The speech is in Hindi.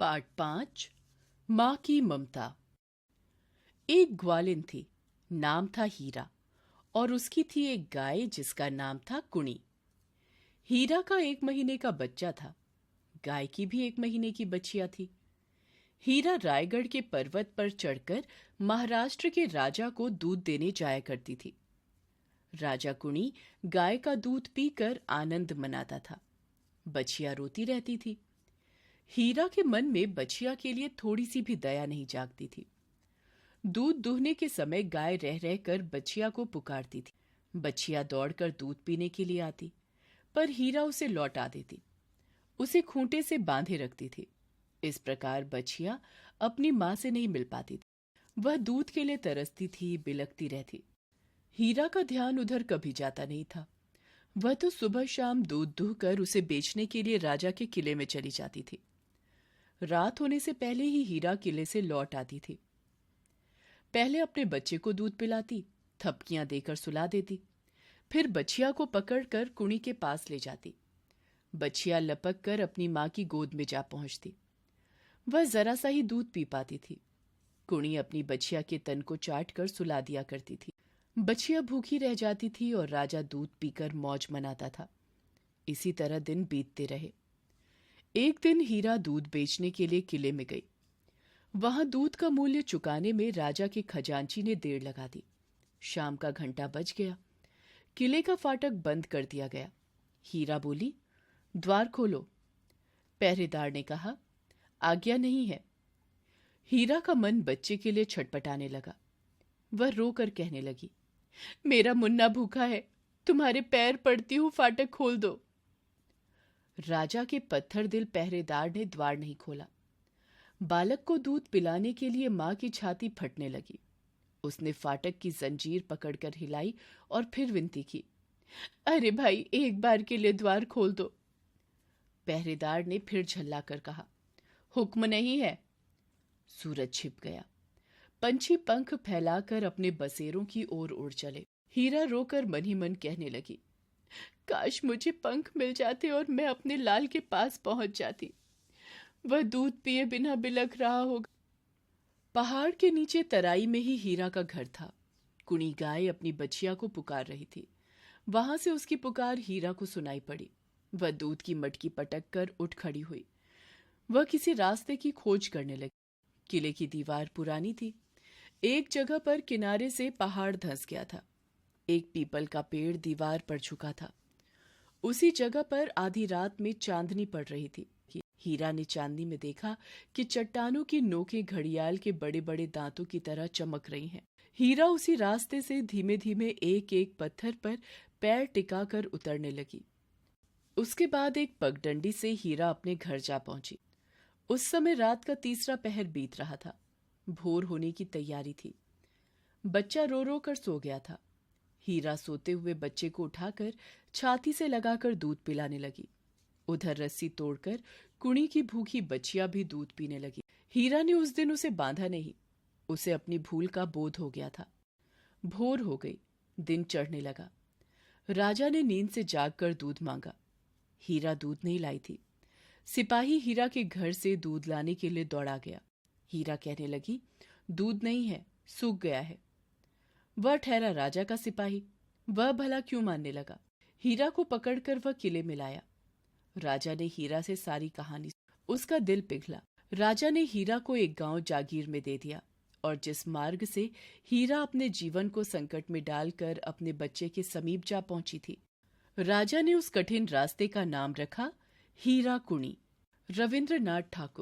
पार्ट 5 माँ की ममता। एक ग्वालिन थी, नाम था हीरा, और उसकी थी एक गाय जिसका नाम था कुणी। हीरा का 1 महीने का बच्चा था, गाय की भी 1 महीने की बच्चियां थी। हीरा रायगढ़ के पर्वत पर चढ़कर महाराष्ट्र के राजा को दूध देने जाया करती थी। राजा कुणी गाय का दूध पीकर आनंद मनाता था। बच्चियां रोती रहती थी। हीरा के मन में बच्चिया के लिए थोड़ी सी भी दया नहीं जागती थी। दूध दूहने के समय गाय रह रहकर बच्चिया को पुकारती थी। बच्चिया दौड़कर दूध पीने के लिए आती, पर हीरा उसे लौटा देती, उसे खूंटे से बांधे रखती थी। इस प्रकार बच्चिया अपनी माँ से नहीं मिल पाती थी। वह दूध के लिए तरसती थी, बिलखती रहती। हीरा का ध्यान उधर कभी जाता नहीं था। वह तो सुबह शाम दूध दूहकर उसे बेचने के लिए राजा के किले में चली जाती थी। रात होने से पहले ही हीरा किले से लौट आती थी। पहले अपने बच्चे को दूध पिलाती, थपकियां देकर सुला देती, फिर बच्चिया को पकड़कर कुणी के पास ले जाती। बच्चिया लपक कर अपनी माँ की गोद में जा पहुंचती। वह जरा सा ही दूध पी पाती थी। कुणी अपनी बच्चिया के तन को चाट कर सुला दिया करती थी। बच्चिया भूखी रह जाती थी और राजा दूध पीकर मौज मनाता था। इसी तरह दिन बीतते रहे। एक दिन हीरा दूध बेचने के लिए किले में गई। वहां दूध का मूल्य चुकाने में राजा के खजांची ने देर लगा दी। शाम का घंटा बज गया। किले का फाटक बंद कर दिया गया। हीरा बोली, द्वार खोलो। पहरेदार ने कहा, आज्ञा नहीं है। हीरा का मन बच्चे के लिए छटपटाने लगा। वह रोकर कहने लगी, मेरा मुन्ना भूखा है, तुम्हारे पैर पड़ती हूं, फाटक खोल दो। राजा के पत्थर दिल पहरेदार ने द्वार नहीं खोला। बालक को दूध पिलाने के लिए मां की छाती फटने लगी। उसने फाटक की जंजीर पकड़कर हिलाई और फिर विनती की, अरे भाई, एक बार के लिए द्वार खोल दो। पहरेदार ने फिर झल्लाकर कहा, हुक्म नहीं है। सूरज छिप गया। पंछी पंख फैलाकर अपने बसेरों की ओर उड़ चले। हीरा रोकर मन ही मन कहने लगी, काश मुझे पंख मिल जाते और मैं अपने लाल के पास पहुंच जाती। वह दूध पिए बिना बिलख रहा होगा। पहाड़ के नीचे तराई में ही हीरा का घर था। कुणी गाय अपनी बच्चिया को पुकार रही थी। वहां से उसकी पुकार हीरा को सुनाई पड़ी। वह दूध की मटकी पटक कर उठ खड़ी हुई। वह किसी रास्ते की खोज करने लगी। किले की दीवार पुरानी थी। एक जगह पर किनारे से पहाड़ धंस गया था। एक पीपल का पेड़ दीवार पर झुका था। उसी जगह पर आधी रात में चांदनी पड़ रही थी। हीरा ने चांदनी में देखा कि चट्टानों की नोकें घड़ियाल के बड़े बड़े दांतों की तरह चमक रही हैं। हीरा उसी रास्ते से धीमे धीमे एक एक पत्थर पर पैर टिकाकर उतरने लगी। उसके बाद एक पगडंडी से हीरा अपने घर जा पहुंची। उस समय रात का 3रा पहर बीत रहा था। भोर होने की तैयारी थी। बच्चा रो रो कर सो गया था। हीरा सोते हुए बच्चे को उठाकर छाती से लगाकर दूध पिलाने लगी। उधर रस्सी तोड़कर कुणी की भूखी बच्चिया भी दूध पीने लगी। हीरा ने उस दिन उसे बांधा नहीं। उसे अपनी भूल का बोध हो गया था। भोर हो गई, दिन चढ़ने लगा। राजा ने नींद से जागकर दूध मांगा। हीरा दूध नहीं लाई थी। सिपाही हीरा के घर से दूध लाने के लिए दौड़ा गया। हीरा कहने लगी, दूध नहीं है, सूख गया है। वह ठहरा राजा का सिपाही। वह भला क्यों मानने लगा। हीरा को पकड़कर वह किले में लाया। राजा ने हीरा से सारी कहानी। उसका दिल पिघला। राजा ने हीरा को एक गांव जागीर में दे दिया और जिस मार्ग से हीरा अपने जीवन को संकट में डालकर अपने बच्चे के समीप जा पहुंची थी, राजा ने उस कठिन रास्ते का नाम रखा हीरा कुणी। रविंद्रनाथ ठाकुर।